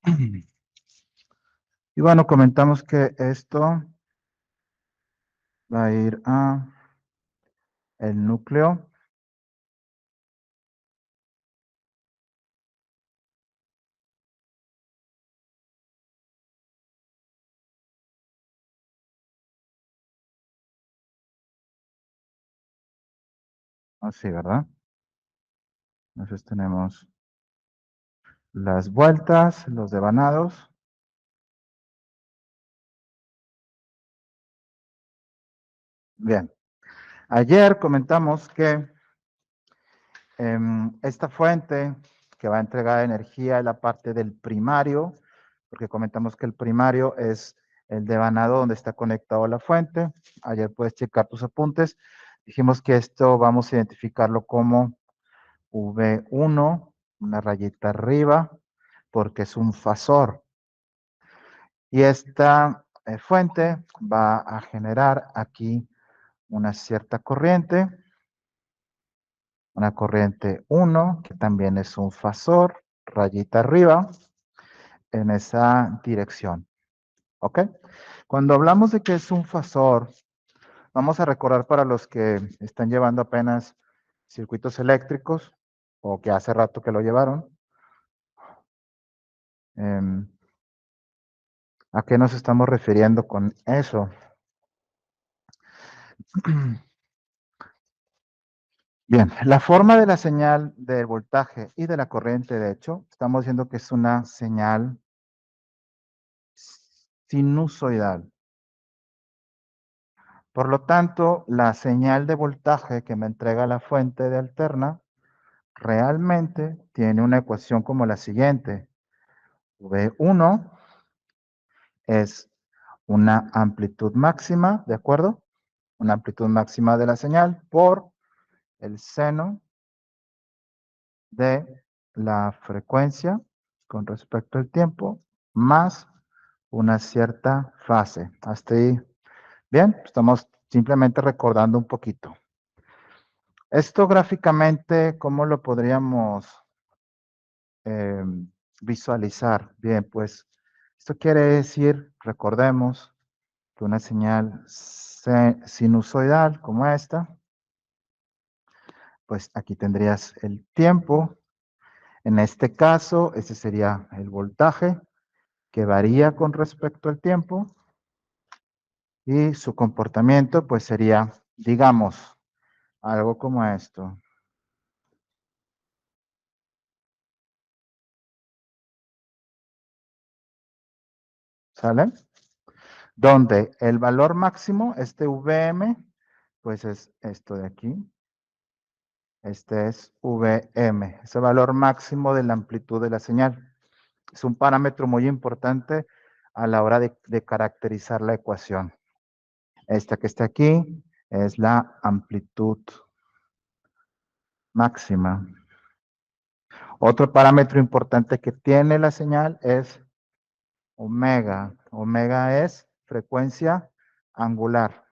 Y bueno, comentamos que esto va a ir a el núcleo. Así, ¿verdad? Entonces tenemos las vueltas, los devanados. Bien. Ayer comentamos que esta fuente que va a entregar energía es la parte del primario, porque comentamos que el primario es el devanado donde está conectado a la fuente. Ayer puedes checar tus apuntes. Dijimos que esto vamos a identificarlo como V1, una rayita arriba, porque es un fasor. Y esta fuente va a generar aquí una cierta corriente, una corriente 1, que también es un fasor, rayita arriba, en esa dirección. ¿Ok? Cuando hablamos de que es un fasor, vamos a recordar para los que están llevando apenas circuitos eléctricos o que hace rato que lo llevaron, ¿a qué nos estamos refiriendo con eso? Bien, la forma de la señal del voltaje y de la corriente, de hecho, estamos diciendo que es una señal sinusoidal. Por lo tanto, la señal de voltaje que me entrega la fuente de alterna realmente tiene una ecuación como la siguiente. V1 es una amplitud máxima, ¿de acuerdo? Una amplitud máxima de la señal por el seno de la frecuencia con respecto al tiempo más una cierta fase. Hasta ahí. Bien, estamos simplemente recordando un poquito. Esto gráficamente, ¿cómo lo podríamos visualizar? Bien, pues esto quiere decir, recordemos, que una señal sinusoidal como esta, pues aquí tendrías el tiempo. En este caso, ese sería el voltaje, que varía con respecto al tiempo. Y su comportamiento, pues sería, digamos, algo como esto. ¿Sale? Donde el valor máximo, este Vm, pues es esto de aquí. Este es Vm, ese valor máximo de la amplitud de la señal. Es un parámetro muy importante a la hora de caracterizar la ecuación. Esta que está aquí es la amplitud máxima. Otro parámetro importante que tiene la señal es omega. Omega es frecuencia angular.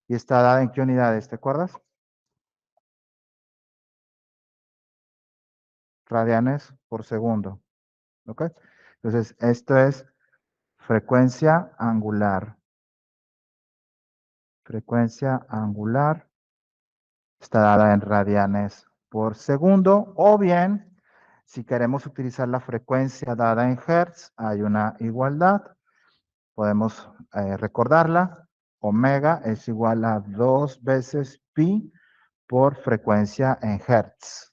¿Y está dada en qué unidades? ¿Te acuerdas? Radianes por segundo. ¿Ok? Entonces, esto es frecuencia angular. Frecuencia angular está dada en radianes por segundo. O bien, si queremos utilizar la frecuencia dada en hertz, hay una igualdad. Podemos recordarla. Omega es igual a 2 veces pi por frecuencia en hertz.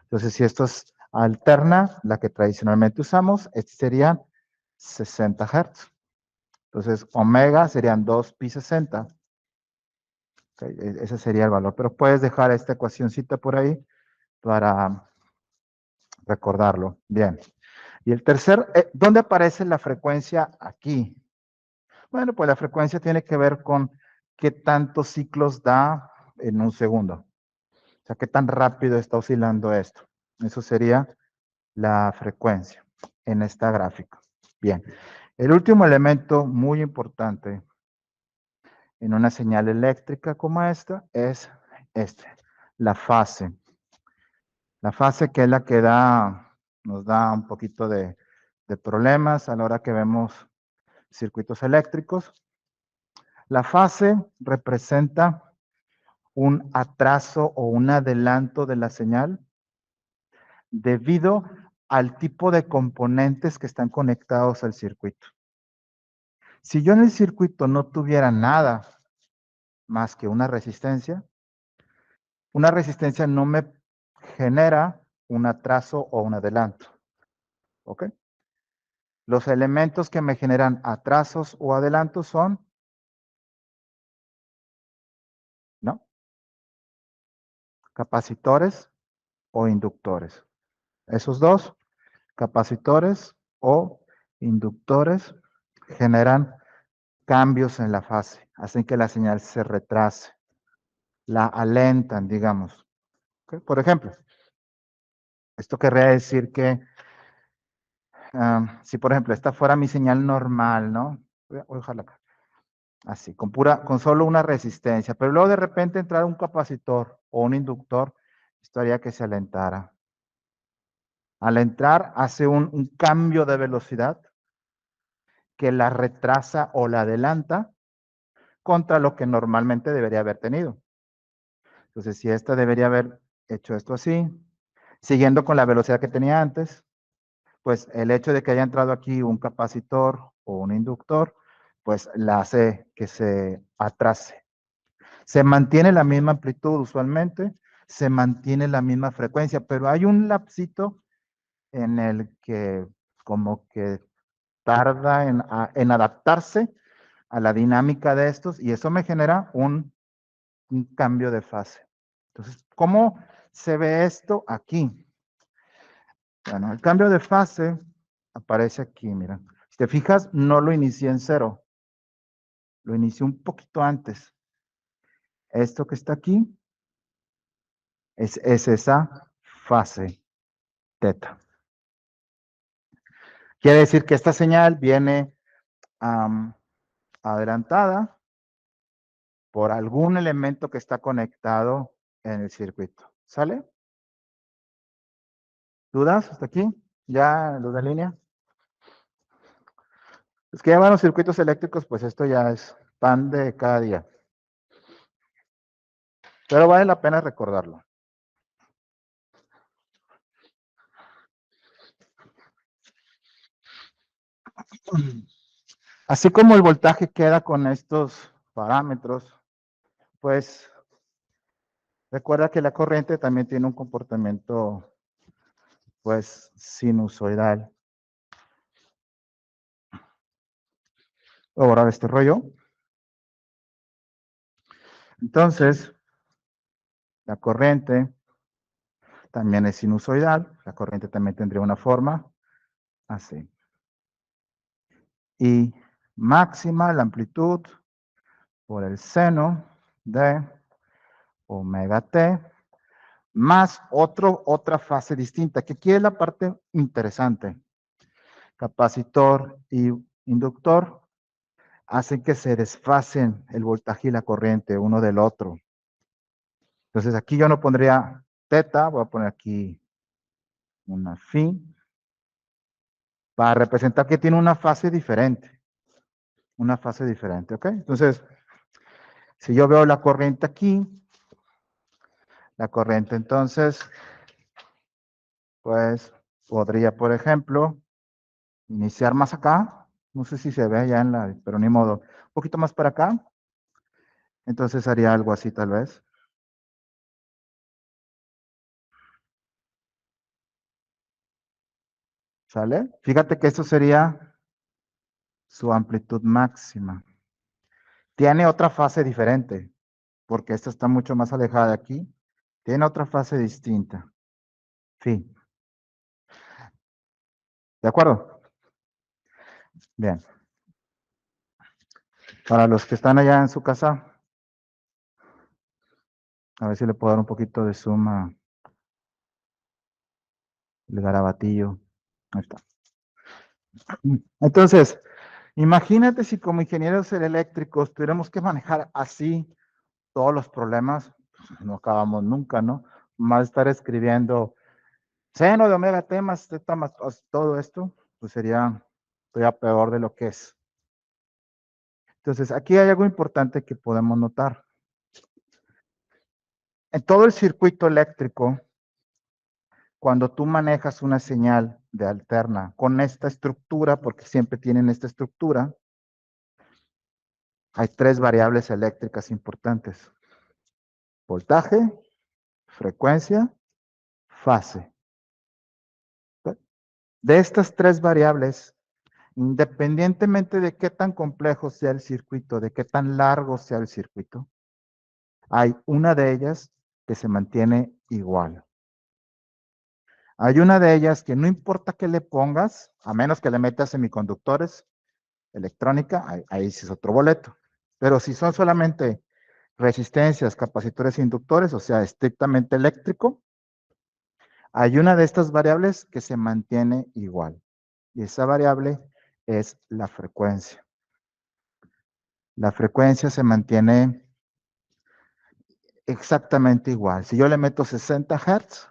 Entonces, si esto es alterna, la que tradicionalmente usamos, este sería 60 hertz. Entonces, omega serían 2 pi 60. Okay, ese sería el valor. Pero puedes dejar esta ecuacióncita por ahí para recordarlo. Bien. Y el tercer, ¿dónde aparece la frecuencia aquí? Bueno, pues la frecuencia tiene que ver con qué tantos ciclos da en un segundo. O sea, qué tan rápido está oscilando esto. Eso sería la frecuencia en esta gráfica. Bien. El último elemento muy importante en una señal eléctrica como esta es la fase. La fase que es la que nos da un poquito de de problemas a la hora que vemos circuitos eléctricos. La fase representa un atraso o un adelanto de la señal debido al tipo de componentes que están conectados al circuito. Si yo en el circuito no tuviera nada más que una resistencia no me genera un atraso o un adelanto. ¿Ok? Los elementos que me generan atrasos o adelantos son, ¿no? Capacitores o inductores. Esos dos, capacitores o inductores, generan cambios en la fase, hacen que la señal se retrase, la alentan, digamos. ¿Ok? Por ejemplo, esto querría decir que si por ejemplo esta fuera mi señal normal, ¿no? Voy a dejarla acá. Así, con solo una resistencia, pero luego de repente entrar un capacitor o un inductor, esto haría que se alentara. Al entrar hace un cambio de velocidad que la retrasa o la adelanta contra lo que normalmente debería haber tenido. Entonces, si esta debería haber hecho esto así, siguiendo con la velocidad que tenía antes, pues el hecho de que haya entrado aquí un capacitor o un inductor, pues la hace que se atrase. Se mantiene la misma amplitud usualmente, se mantiene la misma frecuencia, pero hay un lapsito en el que como que tarda en adaptarse a la dinámica de estos y eso me genera un cambio de fase. Entonces, ¿cómo se ve esto aquí? Bueno, el cambio de fase aparece aquí, mira. Si te fijas, no lo inicié en cero, lo inicié un poquito antes. Esto que está aquí es esa fase teta. Quiere decir que esta señal viene adelantada por algún elemento que está conectado en el circuito. ¿Sale? ¿Dudas hasta aquí? ¿Ya luz de línea? Es que llevan los circuitos eléctricos, pues esto ya es pan de cada día. Pero vale la pena recordarlo. Así como el voltaje queda con estos parámetros, pues recuerda que la corriente también tiene un comportamiento, pues, sinusoidal. Voy a borrar este rollo. Entonces, la corriente también es sinusoidal. La corriente también tendría una forma así. Y máxima la amplitud por el seno de omega t más otra fase distinta, que aquí es la parte interesante. Capacitor y inductor hacen que se desfasen el voltaje y la corriente uno del otro. Entonces aquí yo no pondría teta, voy a poner aquí una phi, para representar que tiene una fase diferente. Una fase diferente, ¿ok? Entonces, si yo veo la corriente aquí, la corriente entonces, pues podría, por ejemplo, iniciar más acá. No sé si se ve allá en la, pero ni modo. Un poquito más para acá. Entonces haría algo así tal vez. ¿Sale? Fíjate que esto sería su amplitud máxima. Tiene otra fase diferente, porque esta está mucho más alejada de aquí. Tiene otra fase distinta. Sí. ¿De acuerdo? Bien. Para los que están allá en su casa, a ver si le puedo dar un poquito de zoom al garabatillo. Ahí está. Entonces, imagínate si como ingenieros eléctricos tuviéramos que manejar así todos los problemas, pues, no acabamos nunca, ¿no? Más estar escribiendo seno de omega t más teta más todo esto, pues sería todavía peor de lo que es. Entonces, aquí hay algo importante que podemos notar. En todo el circuito eléctrico, cuando tú manejas una señal de alterna con esta estructura, porque siempre tienen esta estructura, hay tres variables eléctricas importantes: voltaje, frecuencia, fase. De estas tres variables, independientemente de qué tan complejo sea el circuito, de qué tan largo sea el circuito, hay una de ellas que se mantiene igual. Hay una de ellas que no importa qué le pongas, a menos que le metas semiconductores, electrónica, ahí sí es otro boleto. Pero si son solamente resistencias, capacitores e inductores, o sea, estrictamente eléctrico, hay una de estas variables que se mantiene igual. Y esa variable es la frecuencia. La frecuencia se mantiene exactamente igual. Si yo le meto 60 Hz,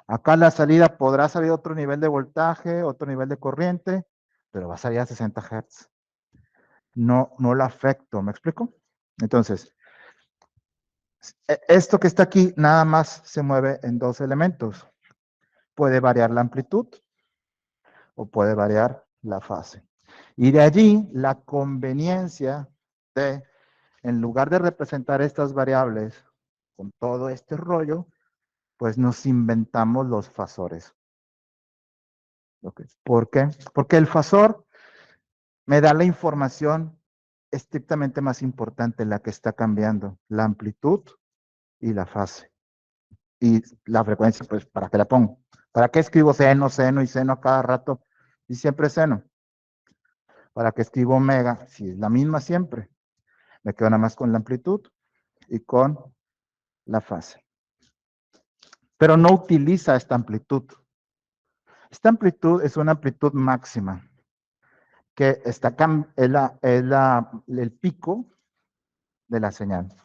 acá la salida podrá salir otro nivel de voltaje, otro nivel de corriente, pero va a salir a 60 Hz. No la afecto, ¿me explico? Entonces, esto que está aquí nada más se mueve en dos elementos. Puede variar la amplitud o puede variar la fase. Y de allí la conveniencia de, en lugar de representar estas variables con todo este rollo, pues nos inventamos los fasores. ¿Por qué? Porque el fasor me da la información estrictamente más importante, la que está cambiando, la amplitud y la fase. Y la frecuencia, pues, ¿para qué la pongo? ¿Para qué escribo seno, seno y seno a cada rato? Y siempre seno. ¿Para qué escribo omega? Si es la misma siempre. Me quedo nada más con la amplitud y con la fase. Pero no utiliza esta amplitud. Esta amplitud es una amplitud máxima, que está el pico de la señal.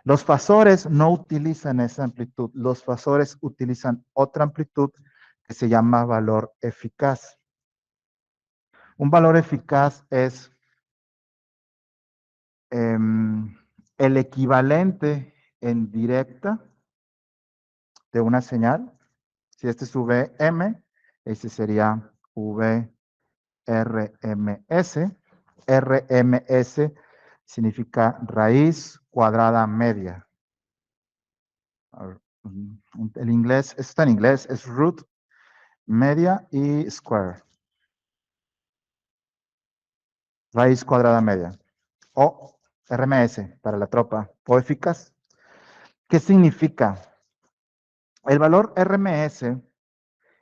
Los fasores no utilizan esa amplitud. Los fasores utilizan otra amplitud que se llama valor eficaz. Un valor eficaz es el equivalente en directa de una señal. Si este es Vm, este sería VRMS. RMS significa raíz cuadrada media. El inglés, esto está en inglés, es root, media y square. Raíz cuadrada media. O RMS para la tropa. O eficaz. ¿Qué significa? El valor RMS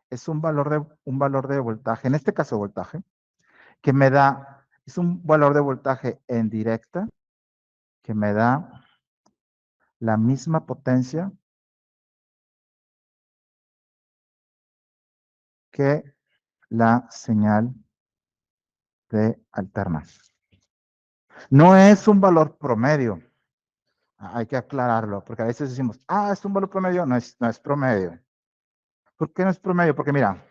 es un valor de voltaje, en este caso voltaje, que me da, es un valor de voltaje en directa, que me da la misma potencia que la señal de alterna. No es un valor promedio. Hay que aclararlo, porque a veces decimos, es un valor promedio. No es promedio. ¿Por qué no es promedio? Porque mira,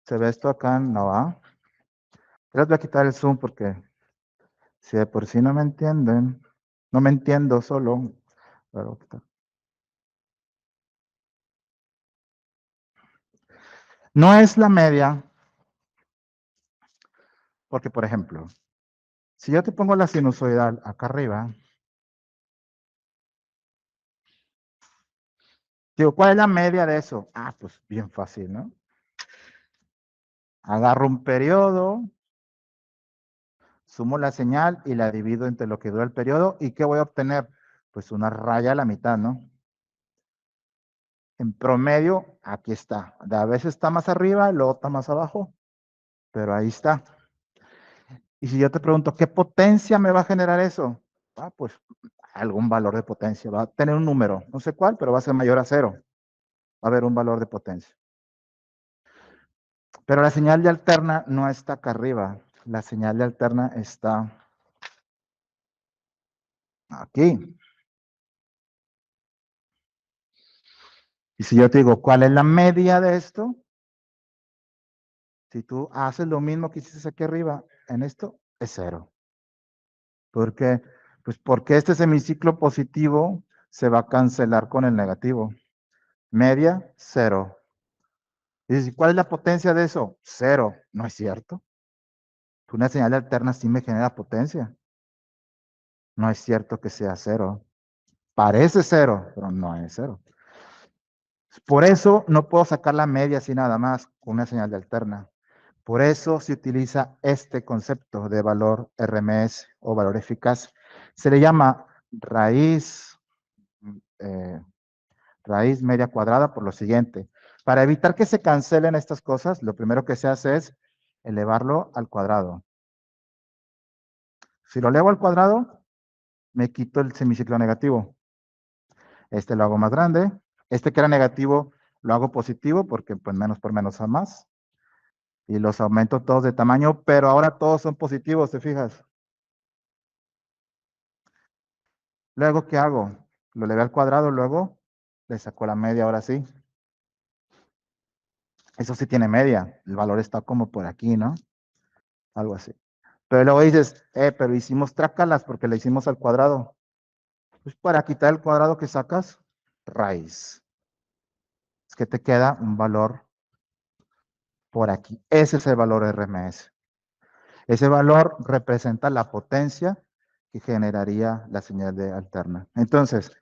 ¿se ve esto acá? No va. Les voy a quitar el zoom porque si de por sí no me entienden, no me entiendo solo. Pero, no es la media, porque por ejemplo, si yo te pongo la sinusoidal acá arriba, digo, ¿cuál es la media de eso? Pues bien fácil, ¿no? Agarro un periodo, sumo la señal y la divido entre lo que dura el periodo. ¿Y qué voy a obtener? Pues una raya a la mitad, ¿no? En promedio, aquí está. A veces está más arriba, luego está más abajo, pero ahí está. Y si yo te pregunto, ¿qué potencia me va a generar eso? Pues algún valor de potencia. Va a tener un número, no sé cuál, pero va a ser mayor a 0. Va a haber un valor de potencia. Pero la señal de alterna no está acá arriba. La señal de alterna está aquí. Y si yo te digo, ¿cuál es la media de esto? Si tú haces lo mismo que hiciste aquí arriba, en esto es cero. ¿Por qué? Pues porque este semiciclo positivo se va a cancelar con el negativo. Media, cero. Y dices, ¿cuál es la potencia de eso? Cero. No es cierto. Una señal alterna sí me genera potencia. No es cierto que sea cero. Parece cero, pero no es cero. Por eso no puedo sacar la media así nada más con una señal de alterna. Por eso se utiliza este concepto de valor RMS o valor eficaz. Se le llama raíz, eh, raíz media cuadrada por lo siguiente. Para evitar que se cancelen estas cosas, lo primero que se hace es elevarlo al cuadrado. Si lo elevo al cuadrado, me quito el semiciclo negativo. Este lo hago más grande. Este que era negativo lo hago positivo porque pues menos por menos a más. Y los aumento todos de tamaño, pero ahora todos son positivos, ¿te fijas? Luego, ¿qué hago? Lo elevé al cuadrado, luego le saco la media, ahora sí. Eso sí tiene media. El valor está como por aquí, ¿no? Algo así. Pero luego dices, pero hicimos trácalas porque le hicimos al cuadrado. Pues para quitar el cuadrado que sacas, raíz. Es que te queda un valor por aquí. Ese es el valor RMS. Ese valor representa la potencia que generaría la señal de alterna. Entonces,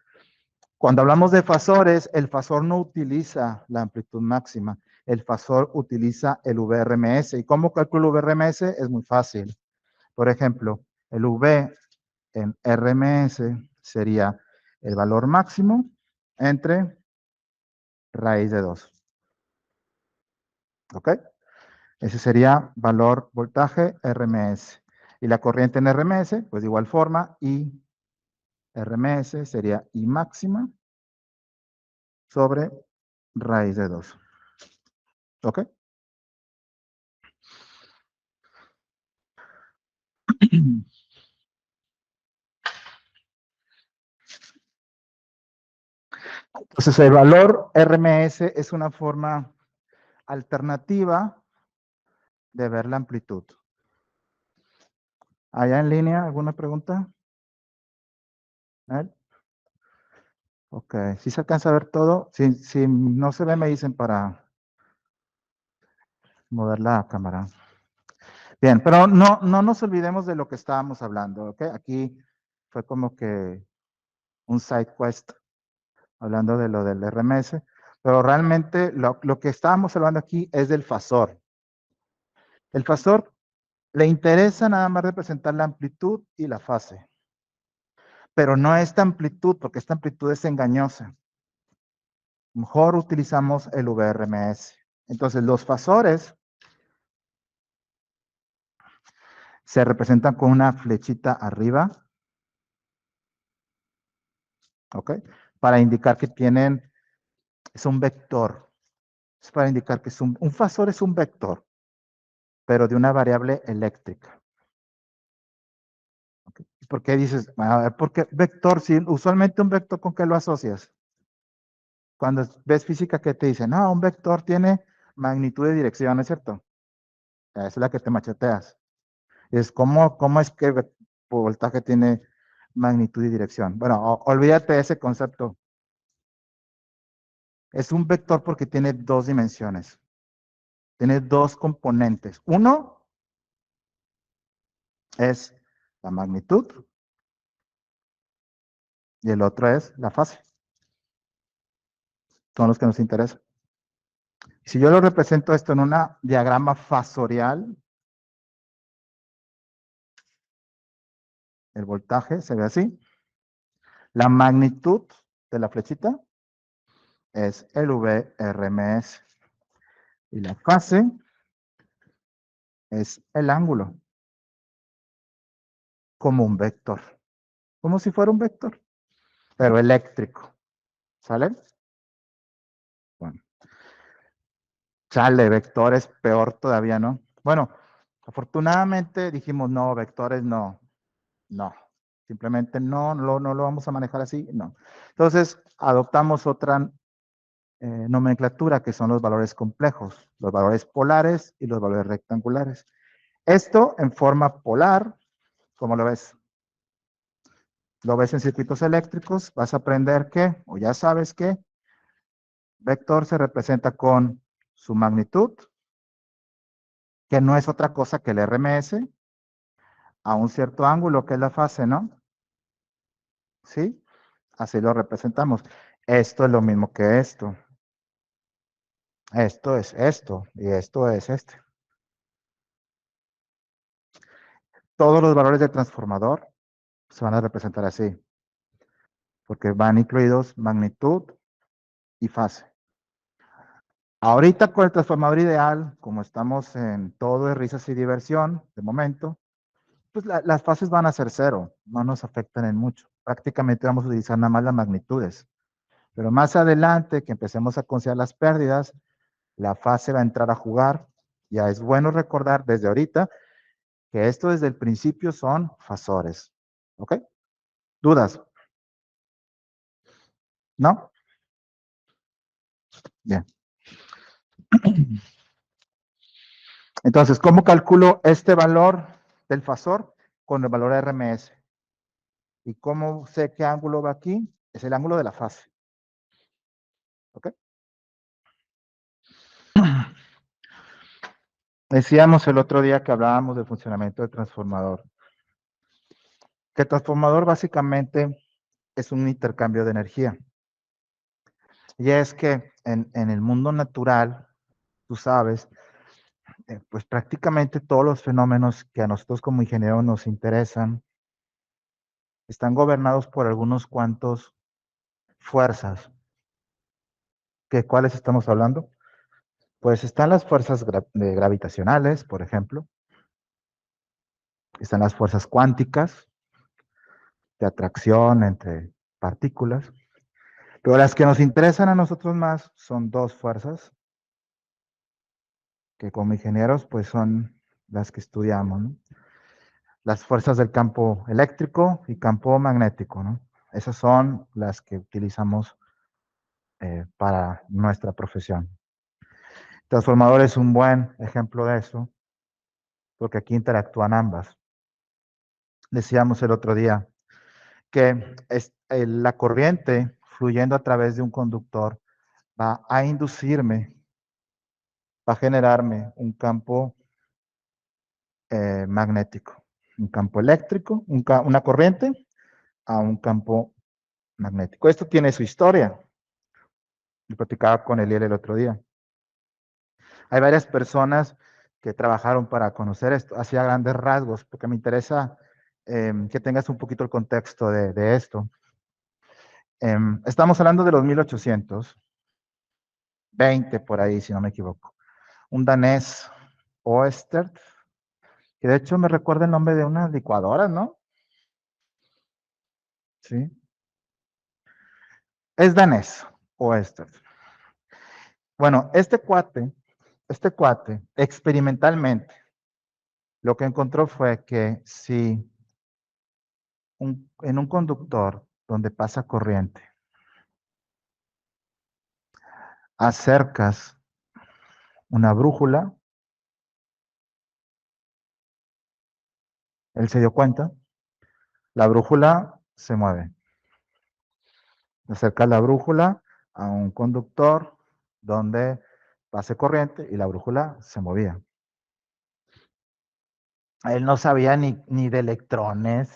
cuando hablamos de fasores, el fasor no utiliza la amplitud máxima. El fasor utiliza el VRMS. ¿Y cómo calculo VRMS? Es muy fácil. Por ejemplo, el V en RMS sería el valor máximo entre raíz de 2. ¿Ok? Ese sería valor voltaje RMS. Y la corriente en RMS, pues de igual forma, I RMS sería I máxima sobre raíz de 2. ¿Ok? Entonces, el valor RMS es una forma alternativa de ver la amplitud. ¿Allá en línea alguna pregunta? ¿Eh? Ok, si se alcanza a ver todo. Si no se ve, me dicen para mover la cámara. Bien, pero no nos olvidemos de lo que estábamos hablando, ¿ok? Aquí fue como que un side quest hablando de lo del RMS, pero realmente lo que estábamos hablando aquí es del fasor. El fasor le interesa nada más representar la amplitud y la fase, pero no esta amplitud, porque esta amplitud es engañosa. Mejor utilizamos el VRMS. Entonces, los fasores se representan con una flechita arriba, ¿ok? Para indicar que tienen, es un vector. Es para indicar que es un fasor es un vector, pero de una variable eléctrica. ¿Okay? ¿Por qué dices, a ver, por qué vector? Si usualmente un vector, ¿con qué lo asocias? Cuando ves física, ¿qué te dicen? No, un vector tiene magnitud de dirección, ¿no es cierto? Esa es la que te macheteas. Es cómo es que el voltaje tiene magnitud y dirección. Bueno, olvídate de ese concepto. Es un vector porque tiene dos dimensiones. Tiene dos componentes. Uno es la magnitud y el otro es la fase. Son los que nos interesan. Si yo lo represento esto en un diagrama fasorial, el voltaje se ve así. La magnitud de la flechita es el VRMS. Y la fase es el ángulo, como un vector. Como si fuera un vector, pero eléctrico. ¿Sale? Bueno, chale, vectores, peor todavía, ¿no? Bueno, afortunadamente dijimos, no, vectores no. No. Simplemente no lo vamos a manejar así, no. Entonces, adoptamos otra nomenclatura, que son los valores complejos, los valores polares y los valores rectangulares. Esto en forma polar, ¿cómo lo ves? Lo ves en circuitos eléctricos, vas a aprender que, o ya sabes que, vector se representa con su magnitud, que no es otra cosa que el RMS, a un cierto ángulo, que es la fase, ¿no? ¿Sí? Así lo representamos. Esto es lo mismo que esto. Esto es esto y esto es este. Todos los valores del transformador se van a representar así, porque van incluidos magnitud y fase. Ahorita con el transformador ideal, como estamos en todo de risas y diversión, de momento, pues las fases van a ser cero, no nos afectan en mucho. Prácticamente vamos a utilizar nada más las magnitudes. Pero más adelante, que empecemos a considerar las pérdidas, la fase va a entrar a jugar. Ya es bueno recordar desde ahorita que esto desde el principio son fasores. ¿Ok? ¿Dudas? ¿No? Bien. Entonces, ¿cómo calculo este valor del fasor? Con el valor RMS. ¿Y cómo sé qué ángulo va aquí? Es el ángulo de la fase. ¿Ok? Decíamos el otro día que hablábamos del funcionamiento del transformador. Que el transformador básicamente es un intercambio de energía. Y es que en el mundo natural, tú sabes, pues prácticamente todos los fenómenos que a nosotros como ingenieros nos interesan están gobernados por algunos cuantos fuerzas. ¿De cuáles estamos hablando? Pues están las fuerzas gravitacionales, por ejemplo, están las fuerzas cuánticas de atracción entre partículas, pero las que nos interesan a nosotros más son dos fuerzas que como ingenieros pues son las que estudiamos, ¿no? Las fuerzas del campo eléctrico y campo magnético, ¿no? Esas son las que utilizamos para nuestra profesión. Transformador es un buen ejemplo de eso, porque aquí interactúan ambas. Decíamos el otro día que la corriente fluyendo a través de un conductor va a inducirme, va a generarme un campo magnético, un campo eléctrico, una corriente a un campo magnético. Esto tiene su historia. Yo platicaba con Eliel el otro día. Hay varias personas que trabajaron para conocer esto, hacía grandes rasgos, porque me interesa que tengas un poquito el contexto de esto. Estamos hablando de los 1820 por ahí, si no me equivoco. Un danés, Oersted, que de hecho me recuerda el nombre de una licuadora, ¿no? Sí. Es danés, Oersted. Bueno, este cuate, experimentalmente, lo que encontró fue que si en un conductor donde pasa corriente, acercas una brújula, él se dio cuenta, la brújula se mueve. Acercas la brújula a un conductor donde pase corriente y la brújula se movía. Él no sabía ni de electrones,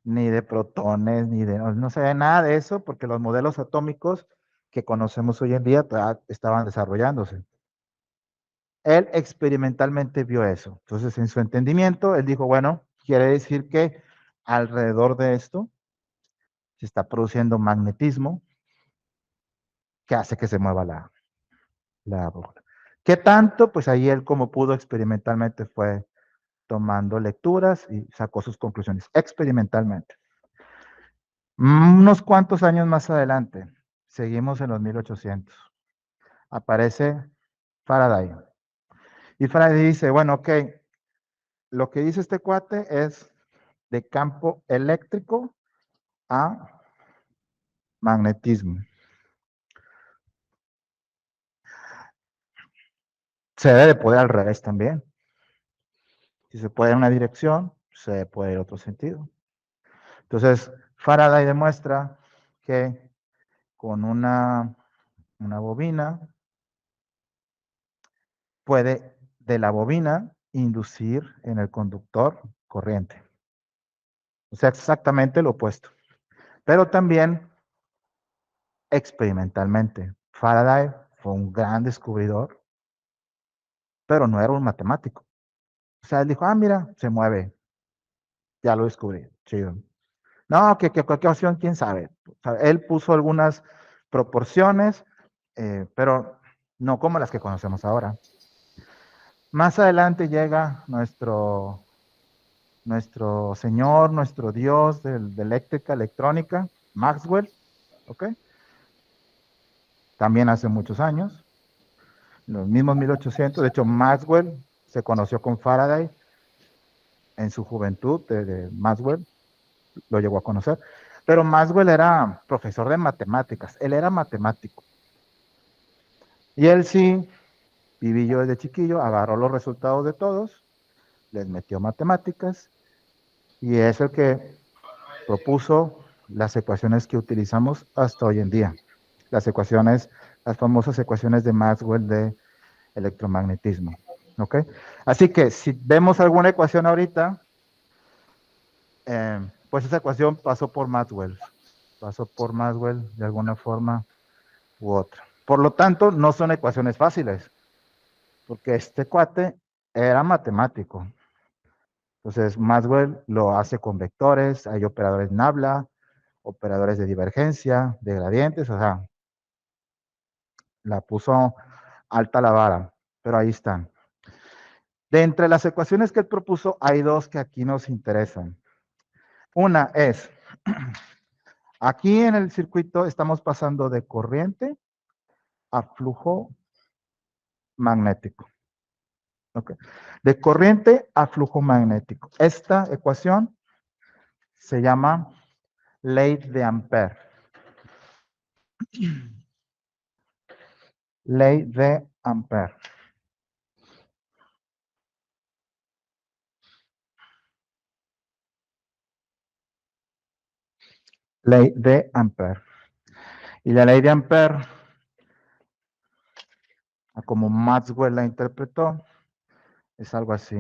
ni de protones, no sabía nada de eso porque los modelos atómicos que conocemos hoy en día estaban desarrollándose. Él experimentalmente vio eso. Entonces, en su entendimiento, él dijo, bueno, quiere decir que alrededor de esto se está produciendo magnetismo que hace que se mueva la brújula. ¿Qué tanto? Pues ahí él como pudo experimentalmente fue tomando lecturas y sacó sus conclusiones experimentalmente. Unos cuantos años más adelante, seguimos en los 1800, aparece Faraday. Y Faraday dice, bueno, ok, lo que dice este cuate es de campo eléctrico a magnetismo. Se debe de poder al revés también. Si se puede en una dirección, se puede en otro sentido. Entonces, Faraday demuestra que con una bobina puede de la bobina inducir en el conductor corriente. O sea, exactamente lo opuesto. Pero también experimentalmente. Faraday fue un gran descubridor, pero no era un matemático. O sea, él dijo, ah, mira, se mueve. Ya lo descubrí. Chido. No, que cualquier opción, quién sabe. O sea, él puso algunas proporciones, pero no como las que conocemos ahora. Más adelante llega nuestro señor, nuestro dios de eléctrica, electrónica, Maxwell, ¿ok? También hace muchos años, los mismos 1800. De hecho, Maxwell se conoció con Faraday en su juventud, de Maxwell, lo llegó a conocer. Pero Maxwell era profesor de matemáticas, él era matemático. Y él sí, viví yo desde chiquillo, agarró los resultados de todos, les metió matemáticas, y es el que propuso las ecuaciones que utilizamos hasta hoy en día. Las ecuaciones, las famosas ecuaciones de Maxwell de electromagnetismo. ¿Ok? Así que si vemos alguna ecuación ahorita, pues esa ecuación pasó por Maxwell de alguna forma u otra. Por lo tanto, no son ecuaciones fáciles, porque este cuate era matemático. Entonces, Maxwell lo hace con vectores, hay operadores Nabla, operadores de divergencia, de gradientes, o sea, la puso alta la vara, pero ahí están. De entre las ecuaciones que él propuso, hay dos que aquí nos interesan. Una es, aquí en el circuito estamos pasando de corriente a flujo magnético. ¿Okay? De corriente a flujo magnético. Esta ecuación se llama ley de Ampère. Ley de Ampère. Ley de Ampère. Y la ley de Ampère, como Maxwell la interpretó, es algo así.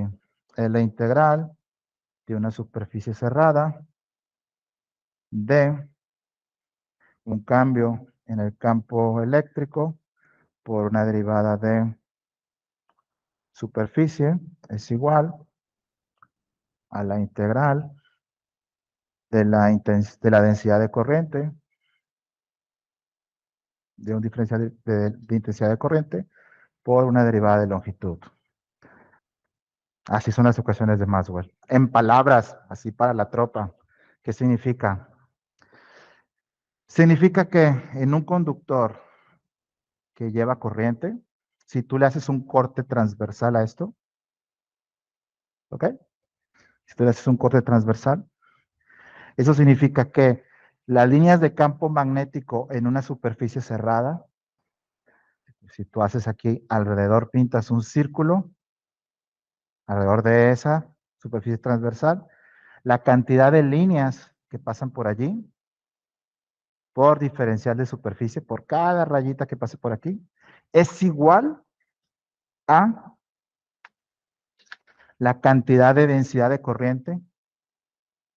Es la integral de una superficie cerrada de un cambio en el campo eléctrico por una derivada de superficie es igual a la integral de la densidad de corriente, de un diferencial de intensidad de corriente por una derivada de longitud. Así son las ecuaciones de Maxwell. En palabras, así para la tropa, ¿qué significa? Significa que en un conductor que lleva corriente, si tú le haces un corte transversal a esto, ¿ok? Si tú le haces un corte transversal, eso significa que las líneas de campo magnético en una superficie cerrada, si tú haces aquí alrededor, pintas un círculo alrededor de esa superficie transversal, la cantidad de líneas que pasan por allí, por diferencial de superficie, por cada rayita que pase por aquí, es igual a la cantidad de densidad de corriente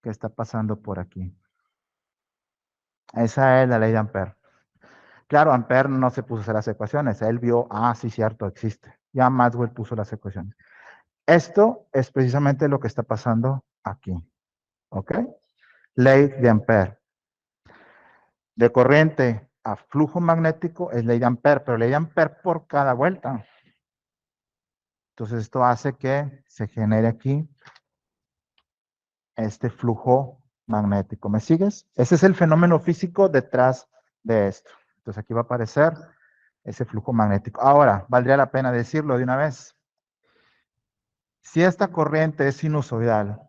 que está pasando por aquí. Esa es la ley de Ampère. Claro, Ampère no se puso a hacer las ecuaciones. Él vio, sí, cierto, existe. Ya Maxwell puso las ecuaciones. Esto es precisamente lo que está pasando aquí. ¿Ok? Ley de Ampère. De corriente a flujo magnético es ley de Ampère, pero ley de Ampère por cada vuelta. Entonces esto hace que se genere aquí este flujo magnético. ¿Me sigues? Ese es el fenómeno físico detrás de esto. Entonces aquí va a aparecer ese flujo magnético. Ahora, valdría la pena decirlo de una vez. Si esta corriente es sinusoidal,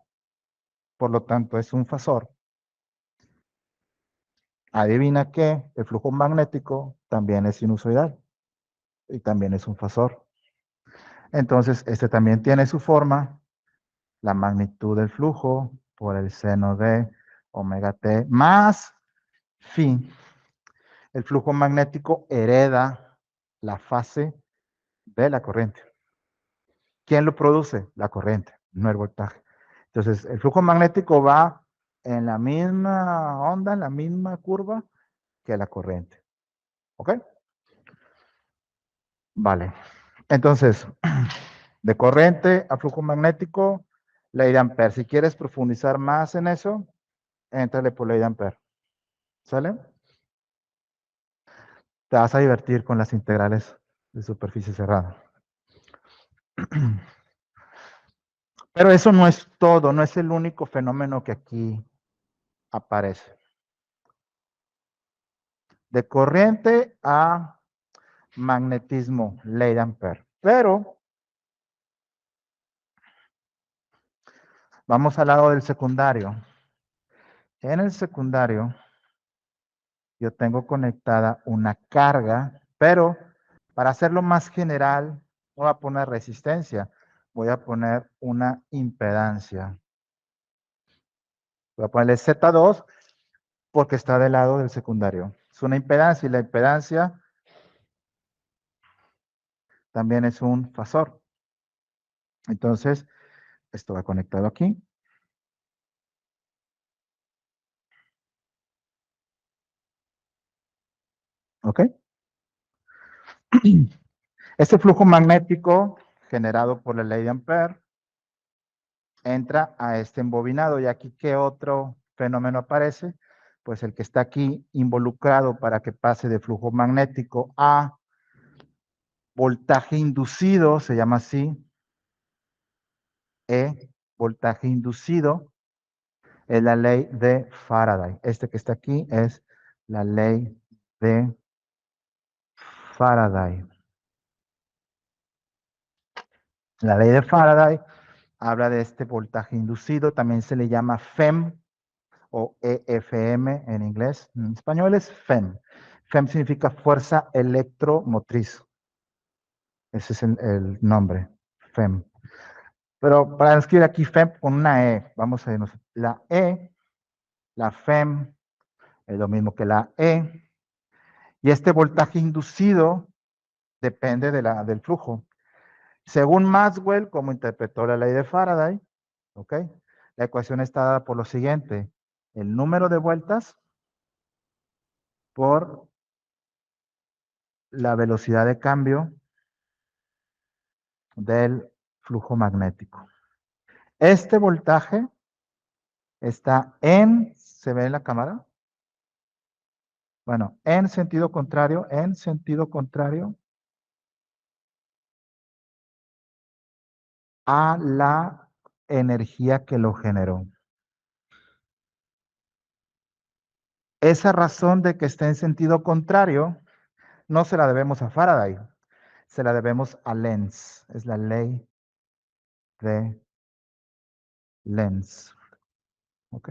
por lo tanto es un fasor, adivina que el flujo magnético también es sinusoidal y también es un fasor. Entonces, este también tiene su forma, la magnitud del flujo por el seno de omega t más phi. El flujo magnético hereda la fase de la corriente. ¿Quién lo produce? La corriente, no el voltaje. Entonces, el flujo magnético va en la misma onda, en la misma curva que la corriente. ¿Ok? Vale. Entonces, de corriente a flujo magnético, ley de Ampère. Si quieres profundizar más en eso, éntrale por ley de Ampère. ¿Sale? Te vas a divertir con las integrales de superficie cerrada. Pero eso no es todo, no es el único fenómeno que aquí aparece. De corriente a magnetismo, ley de Ampère. Pero vamos al lado del secundario. En el secundario, yo tengo conectada una carga, pero para hacerlo más general, no voy a poner resistencia, voy a poner una impedancia. Voy a ponerle Z2 porque está del lado del secundario. Es una impedancia y la impedancia también es un fasor. Entonces, esto va conectado aquí. ¿Ok? Este flujo magnético generado por la ley de Ampère entra a este embobinado. ¿Y aquí qué otro fenómeno aparece? Pues el que está aquí involucrado para que pase de flujo magnético a voltaje inducido, se llama así, voltaje inducido, es la ley de Faraday. Este que está aquí es la ley de Faraday. La ley de Faraday habla de este voltaje inducido, también se le llama FEM o EFM en inglés. En español es FEM. FEM significa fuerza electromotriz. Ese es el nombre, FEM. Pero para escribir aquí FEM con una E, vamos a irnos. La E, la FEM, es lo mismo que la E. Y este voltaje inducido depende del flujo. Según Maxwell, como interpretó la ley de Faraday, ¿ok? La ecuación está dada por lo siguiente. El número de vueltas por la velocidad de cambio del flujo magnético. Este voltaje está ¿se ve en la cámara? Bueno, en sentido contrario a la energía que lo generó. Esa razón de que esté en sentido contrario no se la debemos a Faraday, se la debemos a Lenz. Es la ley de Lenz. ¿Ok?